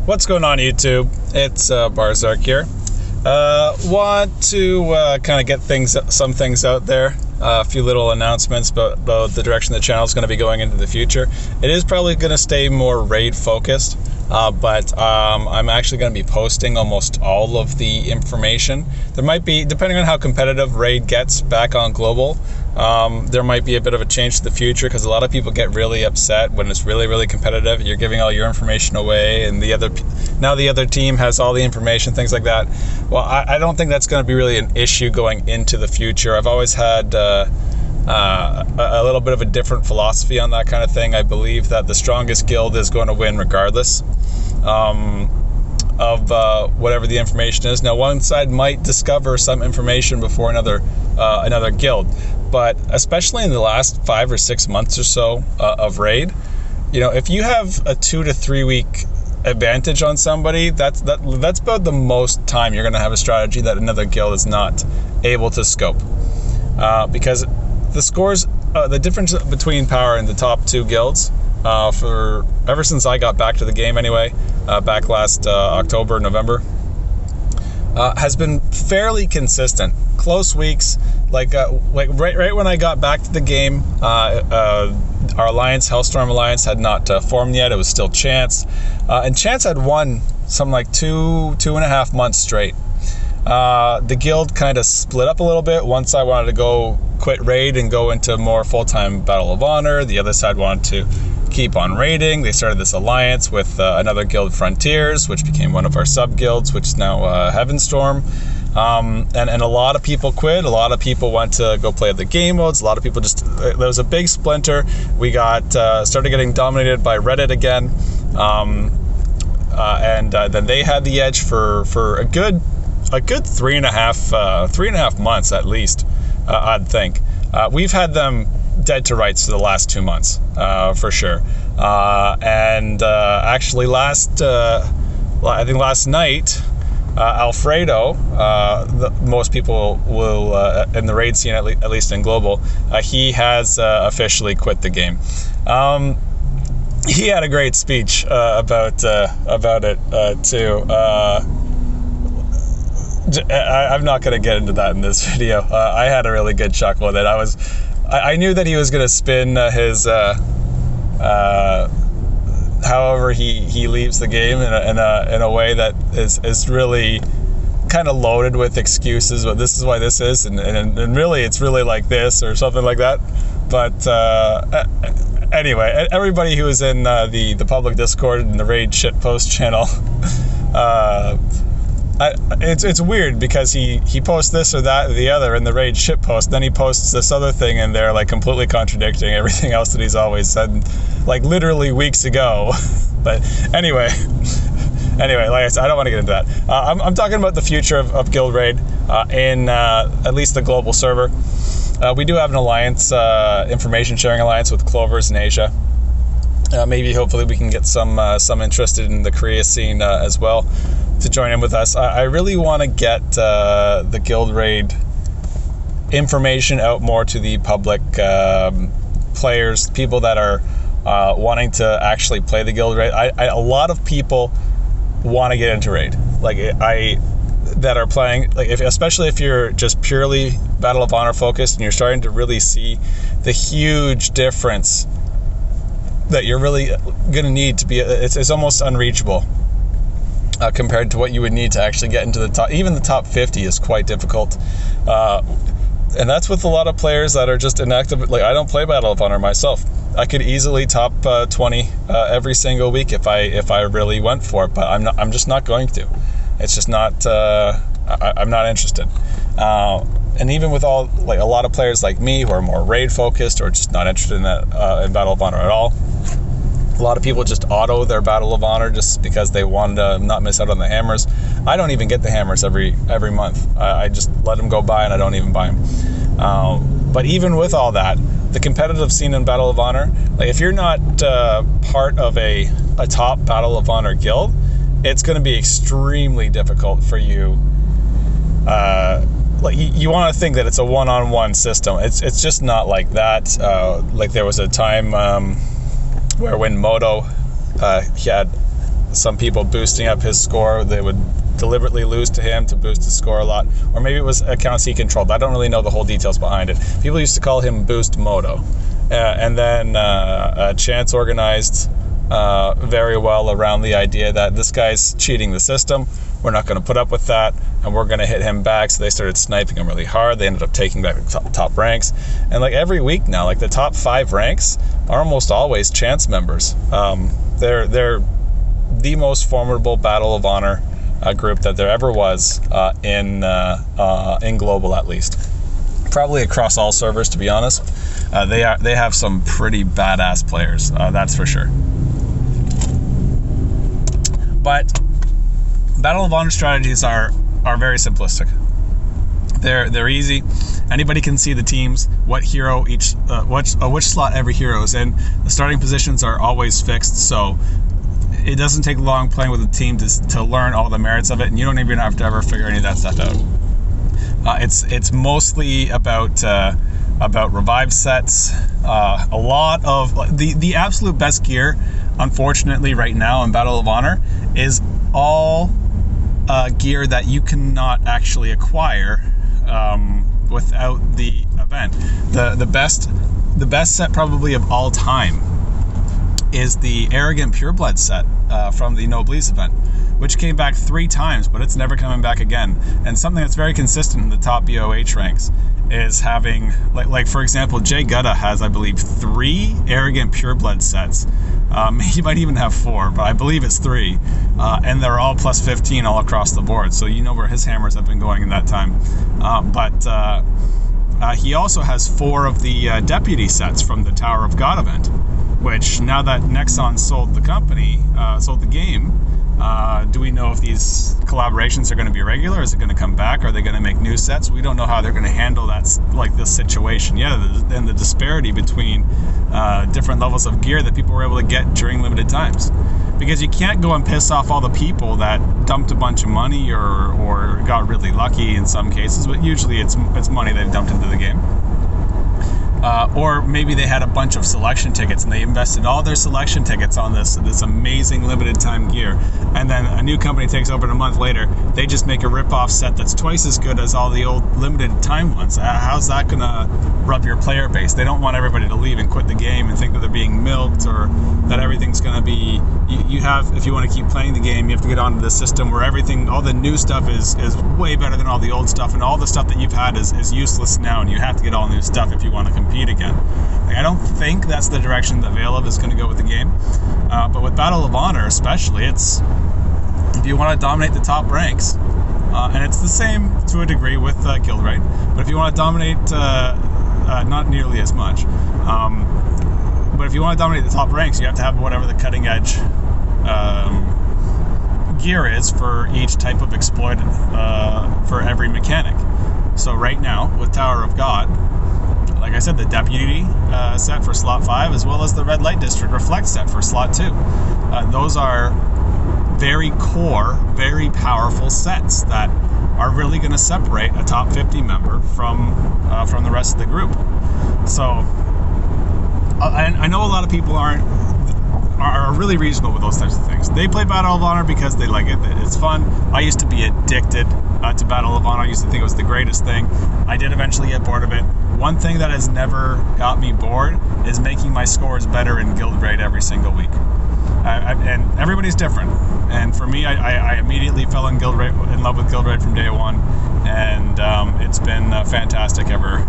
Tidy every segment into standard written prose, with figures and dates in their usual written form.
What's going on, YouTube? It's Barzark here. Want to kind of get some things out there. A few little announcements about the direction the channel is going to be going into the future. It is probably going to stay more raid focused, but I'm actually going to be posting almost all of the information. There might be, depending on how competitive raid gets back on global, there might be a bit of a change to the future, because a lot of people get really upset when it's really competitive. You're giving all your information away, and now the other team has all the information, things like that. Well, I don't think that's going to be really an issue going into the future. I've always had a little bit of a different philosophy on that kind of thing. I believe that the strongest guild is going to win regardless of whatever the information is. Now, one side might discover some information before another guild, but especially in the last 5 or 6 months or so of raid, if you have a 2 to 3 week advantage on somebody, that's about the most time you're going to have a strategy that another guild is not able to scope, because the scores, the difference between power in the top 2 guilds, for ever since I got back to the game anyway, back last October, November, has been fairly consistent. Close weeks, like right when I got back to the game, our alliance, Hellstorm Alliance, had not formed yet. It was still Chance, and Chance had won some like two and a half months straight. The guild kind of split up a little bit. One side wanted to go quit raid and go into more full-time Battle of Honor. The other side wanted to keep on raiding. They started this alliance with another guild, Frontiers, which became one of our sub-guilds, which is now Heavenstorm. And a lot of people quit. A lot of people went to go play the game modes. A lot of people there was a big splinter. We got started getting dominated by Reddit again, and then they had the edge for a good 3.5 months at least. I'd think we've had them dead to rights for the last 2 months, for sure. And actually, I think last night, Alfredo, most people will in the raid scene, at least in global, he has officially quit the game. He had a great speech about it too. I'm not going to get into that in this video. I had a really good chuckle with it. I knew that he was going to spin his however he leaves the game in a way that is really kind of loaded with excuses. But this is why this is, and really it's really like this or something like that. But anyway, everybody who is in the public Discord and the raid shitpost channel, it's weird, because he posts this or that or the other in the raid shitpost, then he posts this other thing in there, like completely contradicting everything else that he's always said, like literally weeks ago. But anyway, like I said, I don't want to get into that. I'm talking about the future of Guild Raid in at least the global server. We do have an alliance, information sharing alliance with Clovers in Asia. Maybe hopefully we can get some interested in the Korea scene as well to join in with us. I really want to get the Guild Raid information out more to the public players, people that are wanting to actually play the Guild Raid. A lot of people want to get into raid, that are playing, especially if you're just purely Battle of Honor focused, and you're starting to really see the huge difference that you're really going to need to be. It's almost unreachable compared to what you would need to actually get into the top. Even the top 50 is quite difficult, and that's with a lot of players that are just inactive. Like, I don't play Battle of Honor myself. I could easily top 20 every single week if I really went for it, but I'm just not going to. It's just not. I'm not interested. And even with a lot of players like me who are more raid focused or just not interested in that in Battle of Honor at all, a lot of people just auto their Battle of Honor just because they want to not miss out on the hammers. I don't even get the hammers every month. I just let them go by and I don't even buy them. But even with all that, the competitive scene in Battle of Honor, if you're not part of a top Battle of Honor guild, it's going to be extremely difficult for you. You want to think that it's a one-on-one system. It's just not like that. There was a time where when Moto he had some people boosting up his score. They would deliberately lose to him to boost his score a lot, or maybe it was accounts he controlled. I don't really know the whole details behind it. People used to call him Boost Moto, and then Chance organized very well around the idea that this guy's cheating the system. We're not going to put up with that, and we're going to hit him back. So they started sniping him really hard. They ended up taking back the top ranks, and like every week now, like the top 5 ranks are almost always Chance members. They're the most formidable Battle of Honor group that there ever was in global, at least. Probably across all servers, to be honest. They have some pretty badass players, that's for sure. But Battle of Honor strategies are very simplistic. They're easy. Anybody can see the teams, what hero each, which slot every hero is in. The starting positions are always fixed, so it doesn't take long playing with a team to learn all the merits of it, and you don't even have to ever figure any of that stuff out. It's mostly about revive sets. A lot of the absolute best gear, unfortunately, right now in Battle of Honor is all gear that you cannot actually acquire without the event. The best set probably of all time is the Arrogant Pureblood set from the Noblesse event, which came back 3 times, but it's never coming back again. And something that's very consistent in the top BOH ranks is having, like for example, Jay Gutta has, I believe, 3 Arrogant Pureblood sets. He might even have 4, but I believe it's 3. And they're all plus 15 all across the board. So you know where his hammers have been going in that time. But he also has 4 of the Deputy sets from the Tower of God event, which now that Nexon sold the company, sold the game, do we know if these collaborations are going to be regular? Is it going to come back? Are they going to make new sets? We don't know how they're going to handle that, like this situation. And the disparity between different levels of gear that people were able to get during limited times. Because you can't go and piss off all the people that dumped a bunch of money or got really lucky in some cases, but usually it's money they've dumped into the game. Or maybe they had a bunch of selection tickets and they invested all their selection tickets on this amazing limited time gear, and then a new company takes over a month later. They just make a rip-off set that's twice as good as all the old limited time ones. How's that gonna rub your player base? They don't want everybody to leave and quit the game and think that they're being milked, or that everything's gonna be. You have, if you want to keep playing the game, you have to get onto the system where everything, all the new stuff is way better than all the old stuff, and all the stuff that you've had is useless now, and you have to get all new stuff if you want to compete again. Like, I don't think that's the direction that Veil is going to go with the game. But with Battle of Honor especially, it's, if you want to dominate the top ranks, and it's the same to a degree with Guild Raid, but if you want to dominate, not nearly as much, but if you want to dominate the top ranks, you have to have whatever the cutting edge gear is for each type of exploit, for every mechanic. So right now, with Tower of God, like I said, the Deputy set for slot 5, as well as the Red Light District Reflect set for slot 2. Those are very core, very powerful sets that are really going to separate a top 50 member from the rest of the group. So I know a lot of people are really reasonable with those types of things. They play Battle of Honor because they like it. It's fun. I used to be addicted to Battle of Honor. I used to think it was the greatest thing. I did eventually get bored of it. One thing that has never got me bored is making my scores better in Guild Raid every single week. And everybody's different. And for me, I immediately fell in love with Guild Raid from day one, and it's been fantastic ever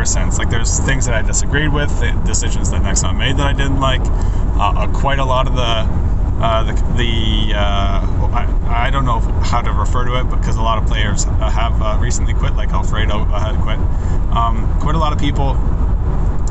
since. Like, there's things that I disagreed with, decisions that Nexon made that I didn't like. Quite a lot of I don't know how to refer to it, because a lot of players have recently quit, like Alfredo had quit. Quite a lot of people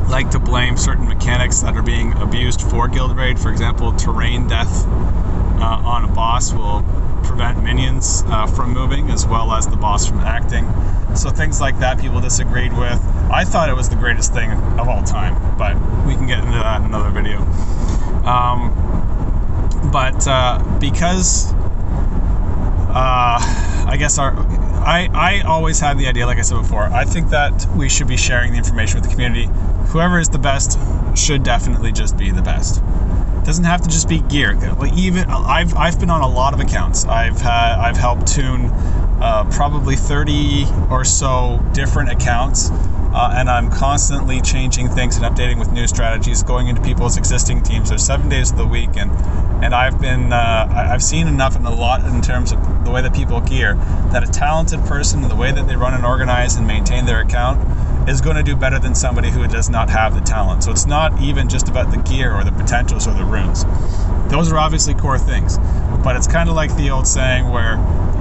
like to blame certain mechanics that are being abused for Guild Raid. For example, terrain death on a boss will prevent minions from moving, as well as the boss from acting. So things like that people disagreed with. I thought it was the greatest thing of all time, but we can get into that in another video. Because I guess I always had the idea, like I said before, I think that we should be sharing the information with the community. Whoever is the best should definitely just be the best. doesn't have to just be gear. Like even I've been on a lot of accounts. I've helped tune probably 30 or so different accounts, and I'm constantly changing things and updating with new strategies, going into people's existing teams. There's 7 days of the week, and I've seen enough and a lot in terms of the way that people gear, that a talented person, the way that they run and organize and maintain their account, is going to do better than somebody who does not have the talent. So it's not even just about the gear or the potentials or the runes. Those are obviously core things, but it's kind of like the old saying where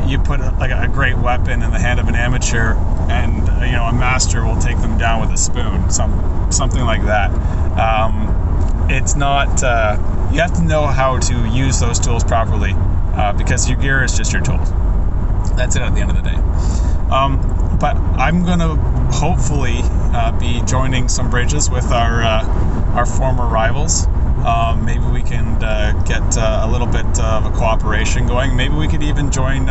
you put a great weapon in the hand of an amateur, and a master will take them down with a spoon, something like that. It's not. You have to know how to use those tools properly, because your gear is just your tools. That's it at the end of the day. But I'm going to hopefully be joining some bridges with our former rivals. Maybe we can get a little bit of a cooperation going. Maybe we could even join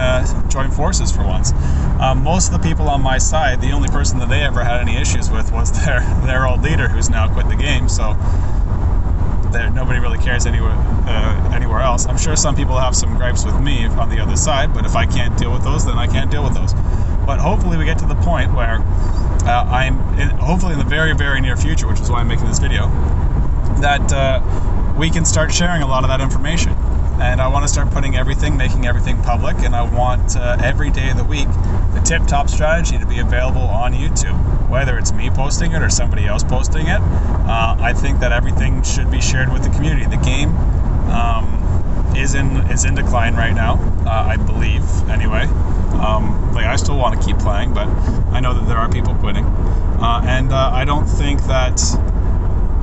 forces for once. Most of the people on my side, the only person that they ever had any issues with was their old leader, who's now quit the game. So nobody really cares anywhere else. I'm sure some people have some gripes with me on the other side, but if I can't deal with those, then I can't deal with those. But hopefully we get to the point where hopefully in the very, very near future, which is why I'm making this video, that we can start sharing a lot of that information. And I want to start making everything public, and I want every day of the week the tip-top strategy to be available on YouTube, whether it's me posting it or somebody else posting it. I think that everything should be shared with the community. The game is in decline right now, I believe, anyway. I still want to keep playing, but I know that there are people quitting, and I don't think that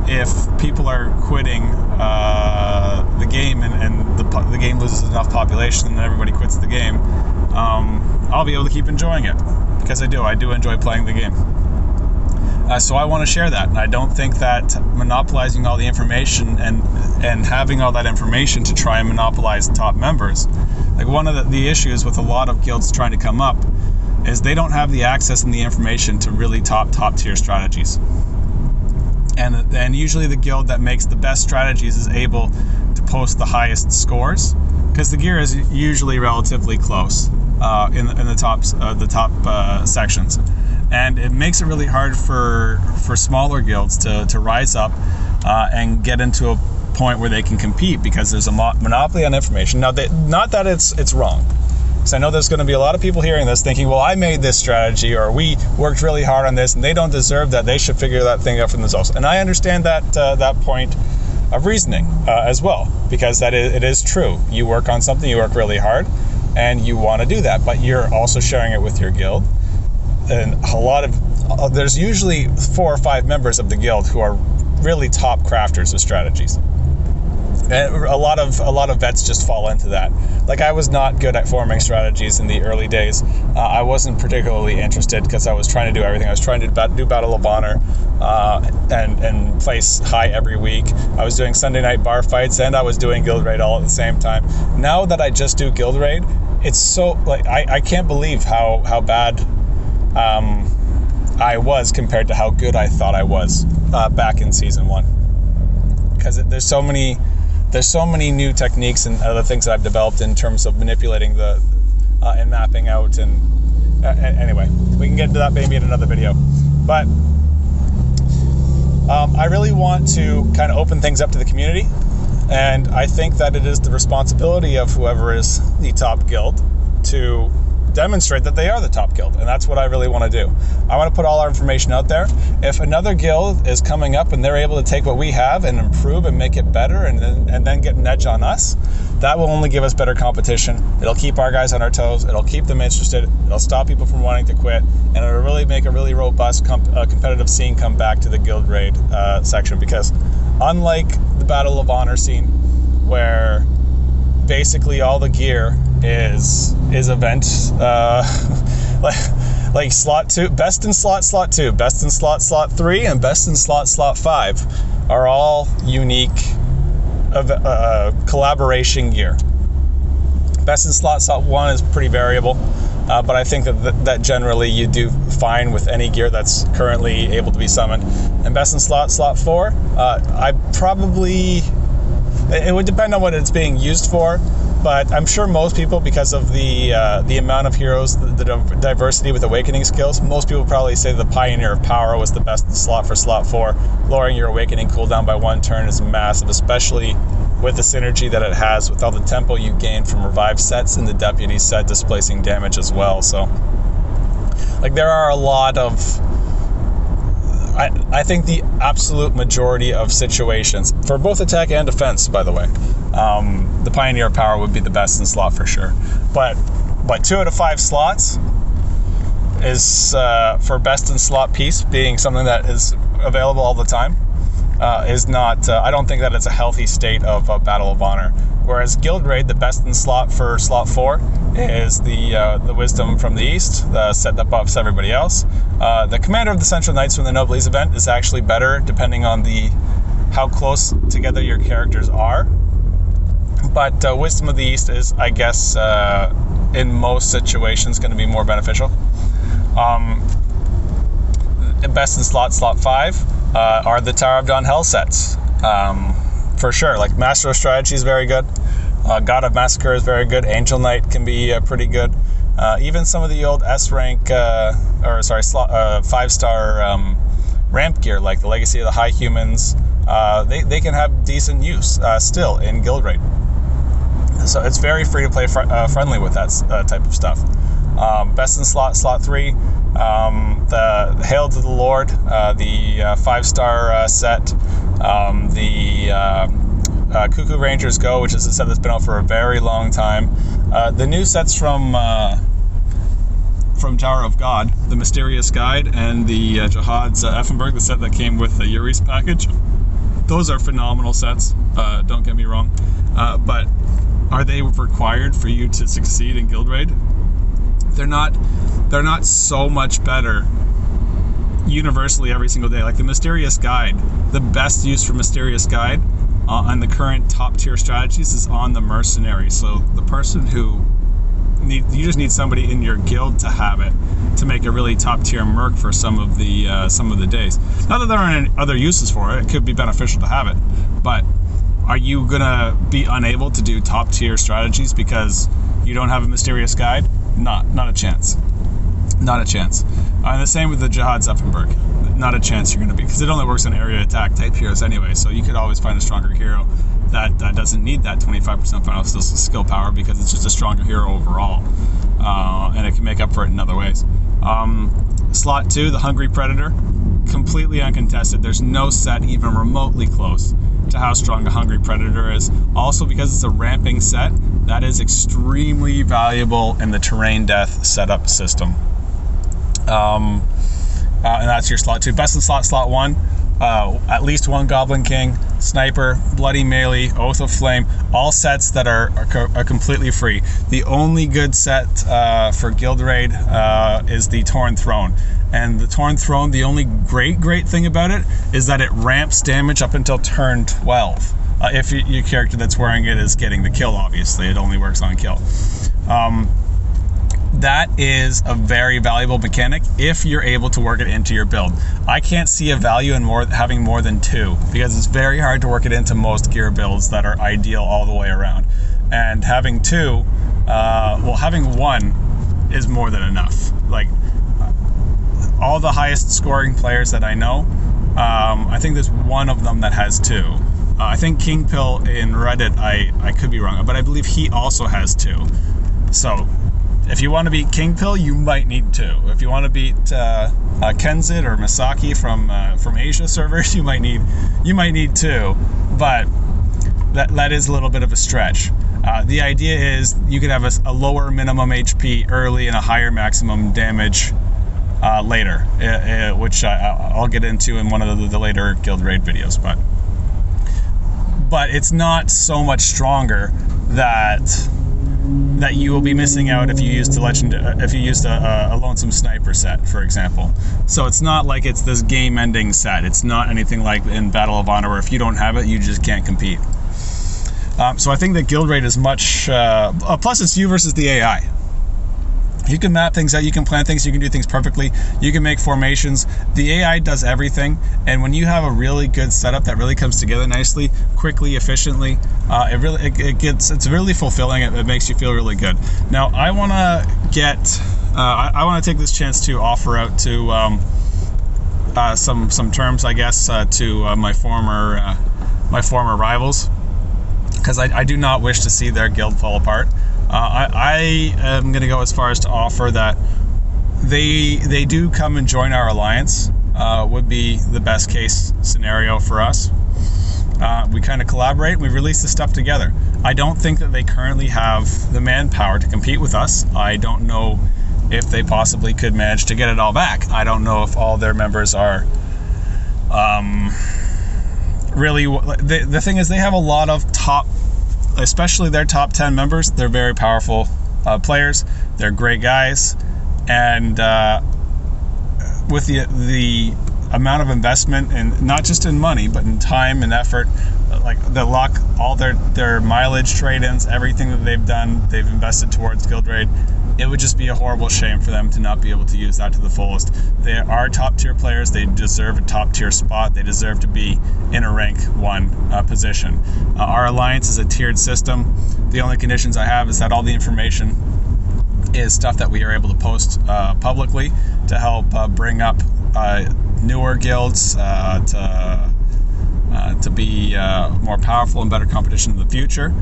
if people are quitting the game and the game loses enough population and everybody quits the game, I'll be able to keep enjoying it, because I do enjoy playing the game. So I want to share that, and I don't think that monopolizing all the information and having all that information to try and monopolize top members, like one of the issues with a lot of guilds trying to come up is they don't have the access and the information to really top tier strategies. And usually the guild that makes the best strategies is able to post the highest scores, because the gear is usually relatively close in the top sections. And it makes it really hard for smaller guilds to rise up and get into a point where they can compete, because there's a monopoly on information. Now, not that it's wrong, because I know there's going to be a lot of people hearing this thinking, well, I made this strategy, or we worked really hard on this, and they don't deserve that. They should figure that thing out for themselves. And I understand that point of reasoning as well, because it is true. You work on something, you work really hard, and you want to do that, but you're also sharing it with your guild. And there's usually 4 or 5 members of the guild who are really top crafters of strategies. And a lot of vets just fall into that. Like, I was not good at forming strategies in the early days. I wasn't particularly interested, because I was trying to do everything. I was trying to do Battle of Honor and place high every week. I was doing Sunday night bar fights, and I was doing Guild Raid all at the same time. Now that I just do Guild Raid, it's so, like, I can't believe how bad I was compared to how good I thought I was back in Season 1. Because there's so many new techniques and other things that I've developed in terms of manipulating and mapping out. And anyway, we can get into that maybe in another video. But I really want to kind of open things up to the community, and I think that it is the responsibility of whoever is the top guild to demonstrate that they are the top guild, and that's what I really want to do. I want to put all our information out there. If another guild is coming up and they're able to take what we have and improve and make it better, and then get an edge on us, that will only give us better competition. It'll keep our guys on our toes. It'll keep them interested. It'll stop people from wanting to quit, and it'll really make a really robust competitive scene come back to the Guild Raid section. Because unlike the Battle of Honor scene, where basically all the gear is event like slot 2, best in slot 2, best in slot 3, and best in slot 5 are all unique collaboration gear. Best in slot 1 is pretty variable, but I think that generally you do fine with any gear that's currently able to be summoned. And best in slot 4, I probably It would depend on what it's being used for, but I'm sure most people, because of the amount of heroes, the diversity with awakening skills, most people probably say the Pioneer of Power was the best slot for slot 4. Lowering your awakening cooldown by 1 turn is massive, especially with the synergy that it has with all the tempo you gain from revive sets and the deputy set displacing damage as well. So, like, there are a lot of... I think the absolute majority of situations, for both attack and defense, by the way, the Pioneer of Power would be the best in slot for sure. But 2 out of 5 slots is, for best in slot piece, being something that is available all the time, is not, I don't think that it's a healthy state of Battle of Honor. Whereas Guild Raid, the best in slot for slot 4, is the Wisdom from the East, the set that buffs everybody else. The Commander of the Central Knights from the Noblesse event is actually better depending on how close together your characters are. But Wisdom of the East is, I guess, in most situations going to be more beneficial. Best in slot 5 are the Tower of Dawn Hell sets. For sure, like Master of Strategy is very good. God of Massacre is very good. Angel Knight can be pretty good. Even some of the old S-rank, 5-star ramp gear, like the Legacy of the High Humans, they can have decent use still in Guild Raid. So it's very free to play friendly with that type of stuff. Best in slot 3, the Hail to the Lord, the 5-star set, the Cuckoo Rangers Go, which is a set that's been out for a very long time. The new sets from Tower of God, the Mysterious Guide and the Jihad's Effenberg, the set that came with the Yuri's package. Those are phenomenal sets, don't get me wrong. But are they required for you to succeed in Guild Raid? They're not so much better universally every single day. Like the Mysterious Guide, the best use for Mysterious Guide on the current top tier strategies is on the Mercenary. So the person who you just need somebody in your guild to have it to make a really top tier merc for some of the days. Not that there aren't any other uses for it. It could be beneficial to have it, but are you gonna be unable to do top tier strategies because you don't have a Mysterious Guide? Not a chance. Not a chance. And the same with the Jihad Zeffenberg. Not a chance you're going to be, because it only works on area attack type heroes anyway, so you could always find a stronger hero that doesn't need that 25% final skill power, because it's just a stronger hero overall, and it can make up for it in other ways. Slot 2, the Hungry Predator, completely uncontested. There's no set even remotely close to how strong a Hungry Predator is. Also, because it's a ramping set, that is extremely valuable in the terrain death setup system. And that's your slot 2. Best in slot 1, at least 1 Goblin King, Sniper, Bloody Melee, Oath of Flame, all sets that are completely free. The only good set for Guild Raid is the Torn Throne. And the Torn Throne, the only great thing about it is that it ramps damage up until turn 12. If your character that's wearing it is getting the kill, obviously. It only works on kill. That is a very valuable mechanic if you're able to work it into your build. I can't see a value in having more than 2, because it's very hard to work it into most gear builds that are ideal all the way around. And having 2, having 1 is more than enough. Like, all the highest scoring players that I know, I think there's one of them that has 2. I think Kingpill in Reddit, I could be wrong, but I believe he also has 2. So if you want to beat Kingpill, you might need 2. If you want to beat Kenzit or Misaki from Asia servers, you might need 2. But that is a little bit of a stretch. The idea is you could have a lower minimum HP early and a higher maximum damage later, which I'll get into in one of the later Guild Raid videos. But it's not so much stronger that you will be missing out if you used a Lonesome Sniper set, for example. So it's not like it's this game-ending set. It's not anything like in Battle of Honor where if you don't have it, you just can't compete. So I think that Guild Raid is much... plus it's you versus the AI. You can map things out, you can plan things, you can do things perfectly, you can make formations. The AI does everything, and when you have a really good setup that really comes together nicely, quickly, efficiently, it's really fulfilling. It makes you feel really good. Now, I want to take this chance to offer out to some terms, I guess, to my former rivals, because I do not wish to see their guild fall apart. I am going to go as far as to offer that they do come and join our alliance. Would be the best case scenario for us. We kind of collaborate. We release the stuff together. I don't think that they currently have the manpower to compete with us. I don't know if they possibly could manage to get it all back. I don't know if all their members are really. The thing is, they have a lot of top, especially their top 10 members. They're very powerful players. They're great guys, and with the amount of investment, and not just in money, but in time and effort, like the luck, all their mileage, trade-ins, everything that they've invested towards Guild Raid, it would just be a horrible shame for them to not be able to use that to the fullest. They are top tier players. They deserve a top tier spot. They deserve to be in a rank 1 position. Our alliance is a tiered system. The only conditions I have is that all the information is stuff that we are able to post publicly to help bring up newer guilds to be more powerful and better competition in the future.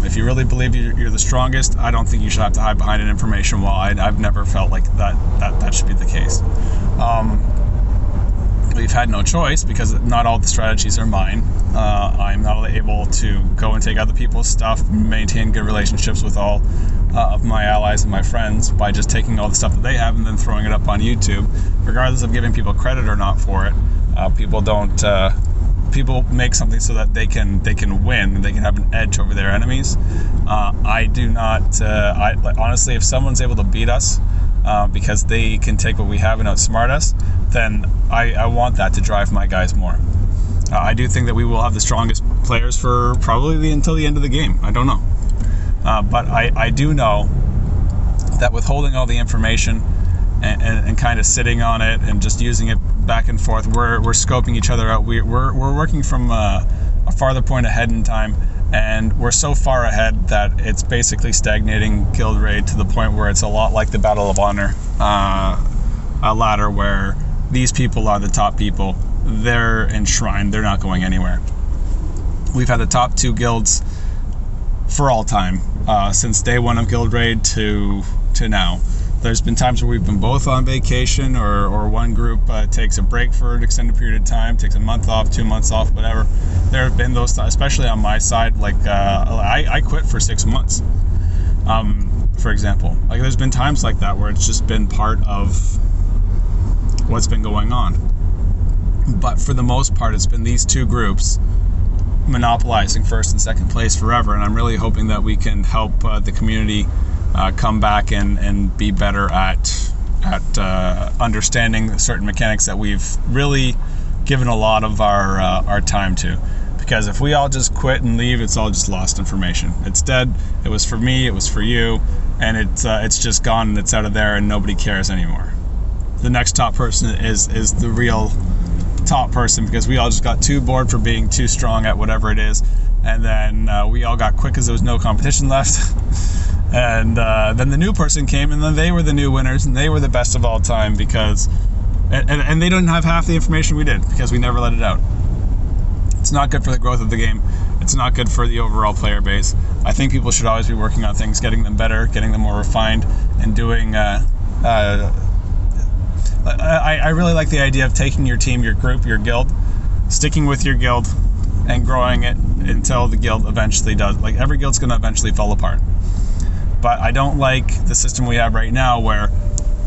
If you really believe you're the strongest, I don't think you should have to hide behind an information wall. I've never felt like that should be the case. We've had no choice because not all the strategies are mine. I'm not able to go and take other people's stuff, maintain good relationships with all of my allies and my friends by just taking all the stuff that they have and then throwing it up on YouTube, regardless of giving people credit or not for it. People make something so that they can win and they can have an edge over their enemies. I do not. Honestly, if someone's able to beat us because they can take what we have and outsmart us, then I want that to drive my guys more. I do think that we will have the strongest players for probably until the end of the game. I don't know, but I do know that with holding all the information and kind of sitting on it and just using it back and forth, we're scoping each other out. We're working from a farther point ahead in time, and we're so far ahead that it's basically stagnating Guild Raid to the point where it's a lot like the Battle of Honor a ladder, where these people are the top people. They're enshrined. They're not going anywhere. We've had the top 2 guilds for all time, since day 1 of Guild Raid to now. There's been times where we've been both on vacation, or one group takes a break for an extended period of time, takes a month off, 2 months off, whatever. There have been those, especially on my side, like I quit for 6 months, for example. Like, there's been times like that where it's just been part of what's been going on. But for the most part, it's been these 2 groups monopolizing first and second place forever, and I'm really hoping that we can help the community come back and be better at understanding certain mechanics that we've really given a lot of our time to. Because if we all just quit and leave, it's all just lost information. It's dead. It was for me, it was for you, and it's just gone and it's out of there and nobody cares anymore. The next top person is the real top person, because we all just got too bored for being too strong at whatever it is, and then we all got quit because there was no competition left. And then the new person came, and then they were the new winners, and they were the best of all time because, and they didn't have half the information we did because we never let it out. It's not good for the growth of the game. It's not good for the overall player base. I think people should always be working on things, getting them better, getting them more refined, and doing. I really like the idea of taking your team, your group, your guild, sticking with your guild, and growing it until the guild eventually does. Like, every guild's going to eventually fall apart. But I don't like the system we have right now, where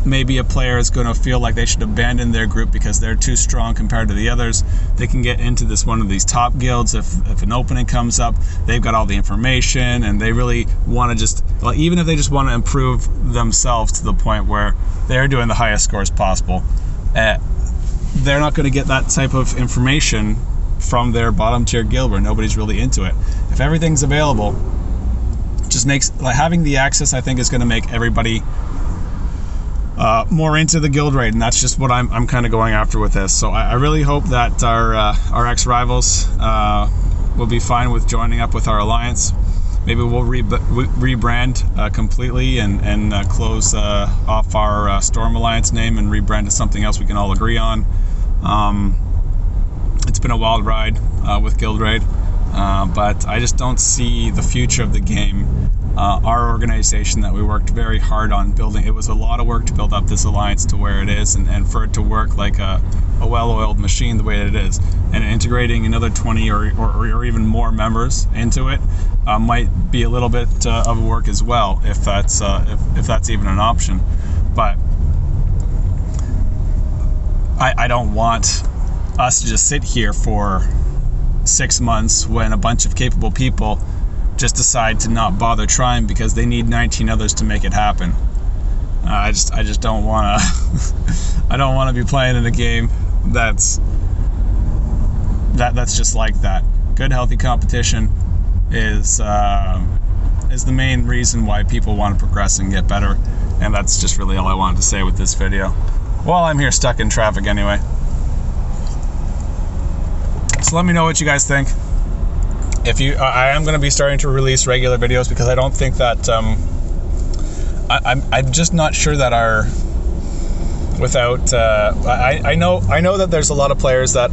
maybe a player is going to feel like they should abandon their group because they're too strong compared to the others. They can get into one of these top guilds if an opening comes up. They've got all the information, and they really want to just, well, even if they just want to improve themselves to the point where they're doing the highest scores possible, they're not going to get that type of information from their bottom tier guild where nobody's really into it. If everything's available, just makes, like, having the access, I think, is going to make everybody more into the guild raid, and that's just what I'm kind of going after with this. So I really hope that our ex-rivals will be fine with joining up with our alliance. Maybe we'll rebrand completely and close off our Storm Alliance name and rebrand to something else we can all agree on. It's been a wild ride with Guild Raid, but I just don't see the future of the game. Our organization that we worked very hard on building, it was a lot of work to build up this alliance to where it is, and for it to work like a well-oiled machine the way that it is, and integrating another 20 or even more members into it might be a little bit of work as well, if that's even an option. But I don't want us to just sit here for 6 months when a bunch of capable people just decide to not bother trying because they need 19 others to make it happen. I just don't want to. I don't want to be playing in a game that's just like that. Good, healthy competition is the main reason why people want to progress and get better, and that's just really all I wanted to say with this video. While I'm here stuck in traffic anyway. So let me know what you guys think. If you, I am going to be starting to release regular videos because I don't think that I'm just not sure that our without I know that there's a lot of players that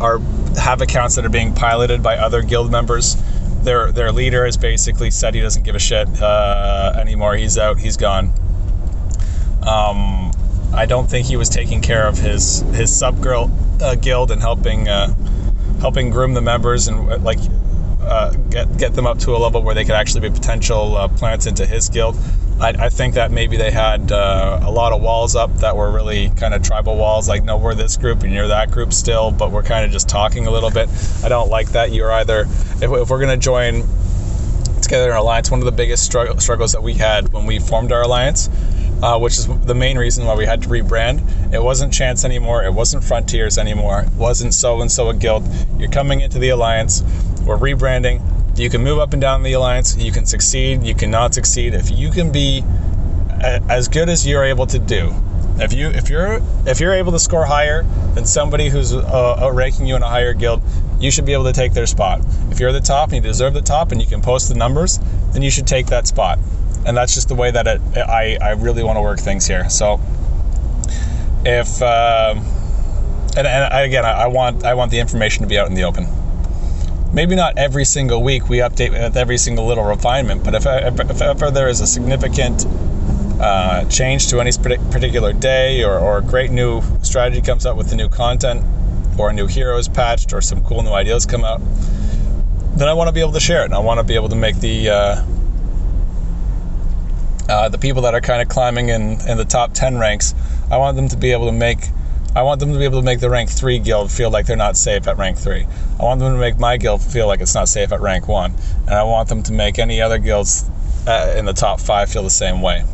have accounts that are being piloted by other guild members. Their leader has basically said he doesn't give a shit anymore. He's out. He's gone. I don't think he was taking care of his sub guild and helping groom the members and like get them up to a level where they could actually be potential plants into his guild. I think that maybe they had a lot of walls up that were really kind of tribal walls, like, no, we're this group and you're that group still, but we're kind of just talking a little bit. I don't like that. You're either, if we're going to join together in an alliance, one of the biggest struggles that we had when we formed our alliance, which is the main reason why we had to rebrand. It wasn't Chance anymore. It wasn't Frontiers anymore. It wasn't so-and-so a guild. You're coming into the alliance. We're rebranding. You can move up and down the alliance. You can succeed. You cannot succeed. If you can be as good as you're able to do, if you're able to score higher than somebody who's outranking you in a higher guild, you should be able to take their spot. If you're the top and you deserve the top and you can post the numbers, then you should take that spot. And that's just the way that I really want to work things here. So if and again, I want the information to be out in the open. Maybe not every single week we update with every single little refinement, but if ever there is a significant change to any particular day, or a great new strategy comes out with the new content, or a new hero is patched, or some cool new ideas come out, then I want to be able to share it. And I want to be able to make the people that are kind of climbing in the top 10 ranks, I want them to be able to make the rank 3 guild feel like they're not safe at rank 3. I want them to make my guild feel like it's not safe at rank 1. And I want them to make any other guilds in the top 5 feel the same way.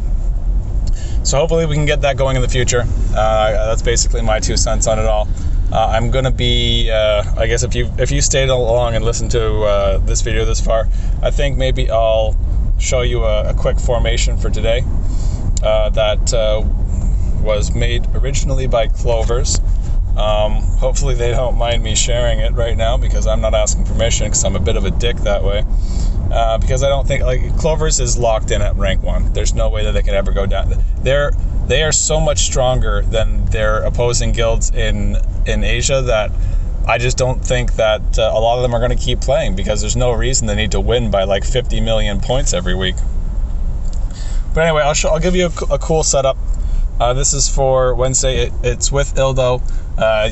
So hopefully we can get that going in the future. That's basically my 2 cents on it all. I'm going to be, I guess if you stayed along and listened to this video this far, I think maybe I'll show you a quick formation for today that was made originally by Clovers. Hopefully they don't mind me sharing it right now because I'm not asking permission, because I'm a bit of a dick that way. Because I don't think, like, Clovers is locked in at rank 1. There's no way that they can ever go down. They are so much stronger than their opposing guilds in Asia that I just don't think that a lot of them are going to keep playing, because there's no reason they need to win by like 50 million points every week. But anyway, I'll give you a cool setup. This is for Wednesday. It's with Ildo.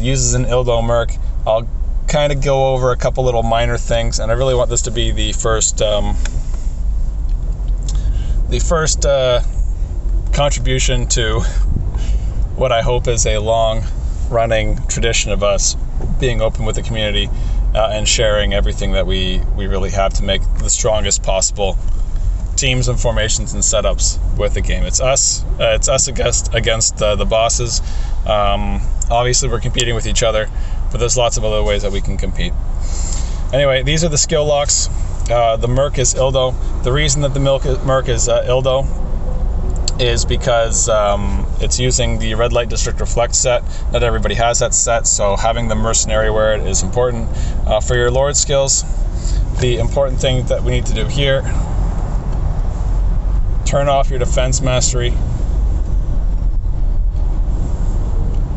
Uses an Ildo Merc. I'll kind of go over a couple little minor things, and I really want this to be the first contribution to what I hope is a long-running tradition of us being open with the community and sharing everything that we really have to make the strongest possible teams and formations and setups with the game. It's us against the bosses. Obviously we're competing with each other, but there's lots of other ways that we can compete. Anyway, these are the skill locks. The Merc is Ildo. The reason that the Merc is Ildo is because it's using the red light district reflect set. Not everybody has that set, so having the mercenary wear it is important. For your lord skills, the important thing that we need to do here, turn off your defense mastery.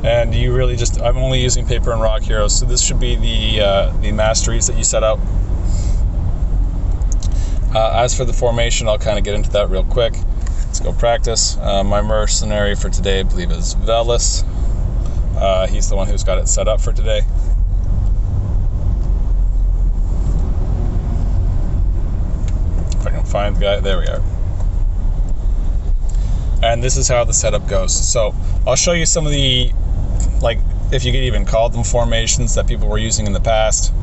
And you really just, I'm only using paper and rock heroes, so this should be the masteries that you set out. As for the formation, I'll kind of get into that real quick. Let's go practice. My mercenary for today, I believe, is Velis. He's the one who's got it set up for today. If I can find the guy, there we are. And this is how the setup goes. So I'll show you some of the, like, if you could even call them formations that people were using in the past.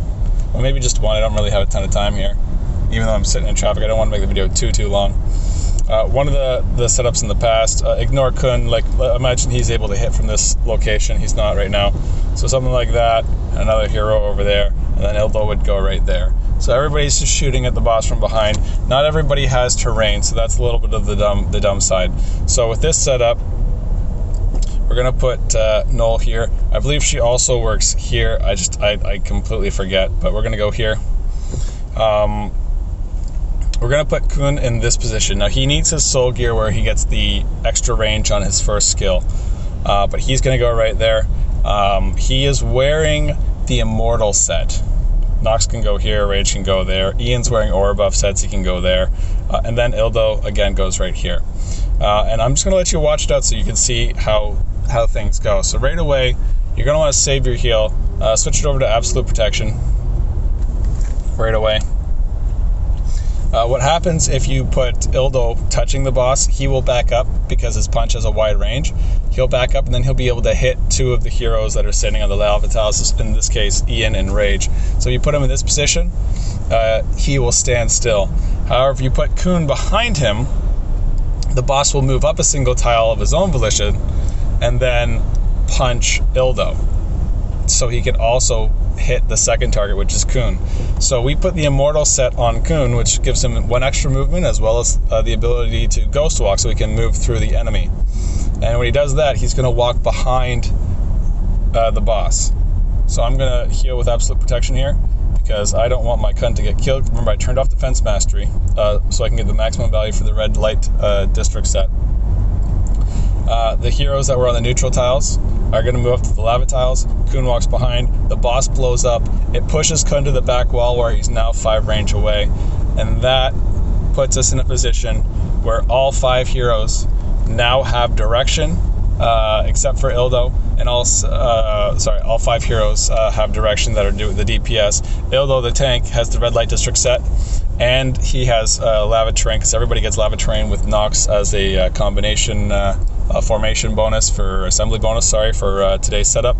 Well, maybe just one. I don't really have a ton of time here. Even though I'm sitting in traffic, I don't want to make the video too long. One of the setups in the past, ignore Kun. Like, imagine he's able to hit from this location. He's not right now. So something like that, another hero over there, and then Ildo would go right there. So everybody's just shooting at the boss from behind. Not everybody has terrain, so that's a little bit of the dumb side. So with this setup, we're gonna put Noel here. I believe she also works here. I completely forget, but we're gonna go here. We're gonna put Kun in this position. Now he needs his soul gear where he gets the extra range on his first skill, but he's gonna go right there. He is wearing the Immortal set. Nox can go here, Rage can go there. Ian's wearing aura buff sets, he can go there. And then Ildo, again, goes right here. And I'm just going to let you watch it out so you can see how things go. So right away, you're going to want to save your heal. Switch it over to Absolute Protection. Right away. What happens if you put Ildo touching the boss, he will back up because his punch has a wide range. He'll back up and then he'll be able to hit two of the heroes that are sitting on the lava tiles, in this case Ian and Rage. So if you put him in this position, he will stand still. However, if you put Kun behind him, the boss will move up a single tile of his own volition and then punch Ildo. So he can also hit the second target, which is Kun. So we put the Immortal set on Kun, which gives him one extra movement as well as the ability to Ghost Walk, so he can move through the enemy. And when he does that, he's going to walk behind the boss. So I'm going to heal with Absolute Protection here because I don't want my Kun to get killed. Remember, I turned off Defense Mastery so I can get the maximum value for the red light district set. The heroes that were on the neutral tiles are going to move up to the lava tiles. Kun walks behind. The boss blows up. It pushes Kun to the back wall where he's now 5 range away. And that puts us in a position where all 5 heroes now have direction, except for Ildo. And all 5 heroes have direction that are doing the DPS. Ildo, the tank, has the red light district set. And he has lava terrain, because everybody gets lava terrain with Nox as a combination formation bonus for assembly bonus, for today's setup.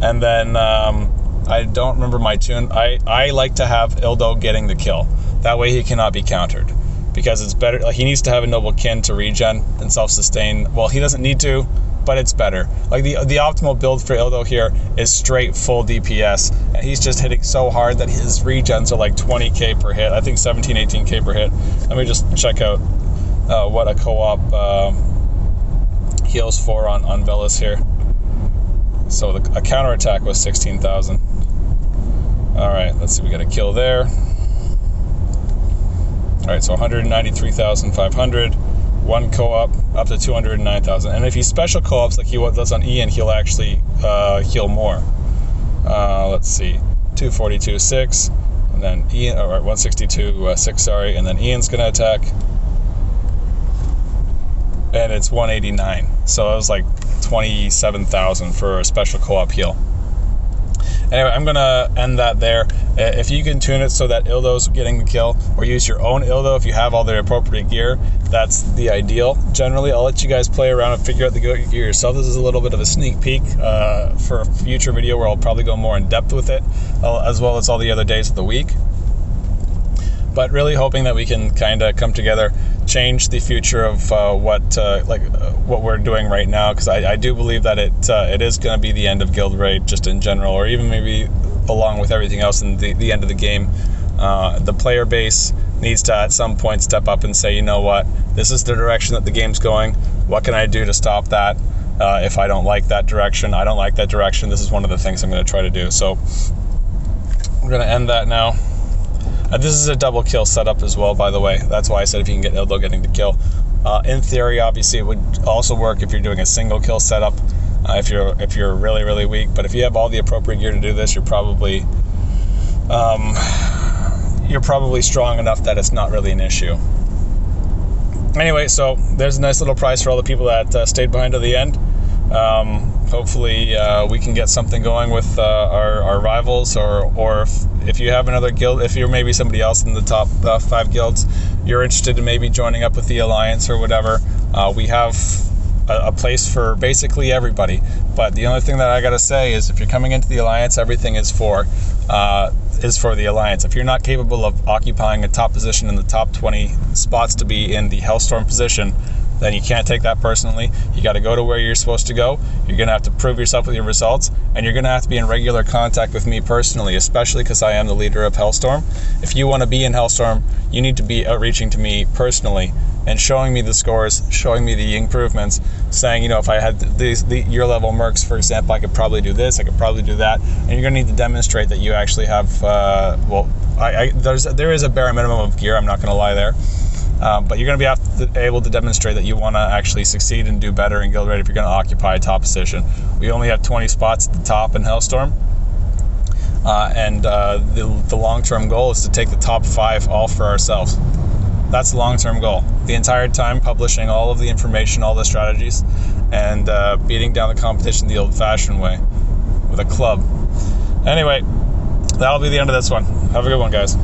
And then I don't remember my tune. I like to have Ildo getting the kill. That way he cannot be countered, because it's better. Like, he needs to have a noble kin to regen and self-sustain. Well, he doesn't need to, but it's better. Like, the optimal build for Ildo here is straight full DPS, and he's just hitting so hard that his regens are like 20k per hit. I think 17, 18k per hit. Let me just check out what a co-op heals for on Velis here. So a counterattack was 16,000. Alright, let's see, we got a kill there. Alright, so 193,500. One co-op up to 209,000. And if he special co-ops like he does on Ian, he'll actually heal more. Let's see, 242.6, and then Ian, alright, 162.6, sorry, and then Ian's gonna attack. And it's 189. So it was like 27,000 for a special co-op heal. Anyway, I'm gonna end that there. If you can tune it so that Ildo's getting the kill, or use your own Ildo if you have all the appropriate gear, that's the ideal. Generally, I'll let you guys play around and figure out the gear yourself. This is a little bit of a sneak peek for a future video where I'll probably go more in depth with it, as well as all the other days of the week. But really hoping that we can kind of come together, change the future of what we're doing right now, because I do believe that it is going to be the end of Guild Raid just in general, or even maybe along with everything else in the end of the game. The player base needs to at some point step up and say, you know what, this is the direction that the game's going. What can I do to stop that? If I don't like that direction, I don't like that direction. This is one of the things I'm going to try to do. So I'm going to end that now. This is a double kill setup as well, by the way. That's why I said if you can get Ildo getting the kill. In theory, obviously, it would also work if you're doing a single kill setup. If you're really, really weak. But if you have all the appropriate gear to do this, you're probably strong enough that it's not really an issue. Anyway, so there's a nice little prize for all the people that stayed behind to the end. Hopefully we can get something going with our rivals, or if you have another guild, if you're maybe somebody else in the top 5 guilds, you're interested in maybe joining up with the Alliance or whatever, we have a place for basically everybody. But the only thing that I gotta say is if you're coming into the Alliance, everything is for the Alliance. If you're not capable of occupying a top position in the top 20 spots to be in the Hellstorm position, then you can't take that personally. You got to go to where you're supposed to go. You're going to have to prove yourself with your results, and you're going to have to be in regular contact with me personally, especially because I am the leader of Hellstorm. If you want to be in Hellstorm, you need to be outreaching to me personally and showing me the scores, showing me the improvements, saying, you know, if I had your level mercs, for example, I could probably do this, I could probably do that, and you're going to need to demonstrate that you actually have, there is a bare minimum of gear, I'm not going to lie there. But you're going to be able to demonstrate that you want to actually succeed and do better in Guild Raid if you're going to occupy a top position. We only have 20 spots at the top in Hellstorm. The long-term goal is to take the top 5 all for ourselves. That's the long-term goal. The entire time publishing all of the information, all the strategies, and beating down the competition the old-fashioned way with a club. Anyway, that'll be the end of this one. Have a good one, guys.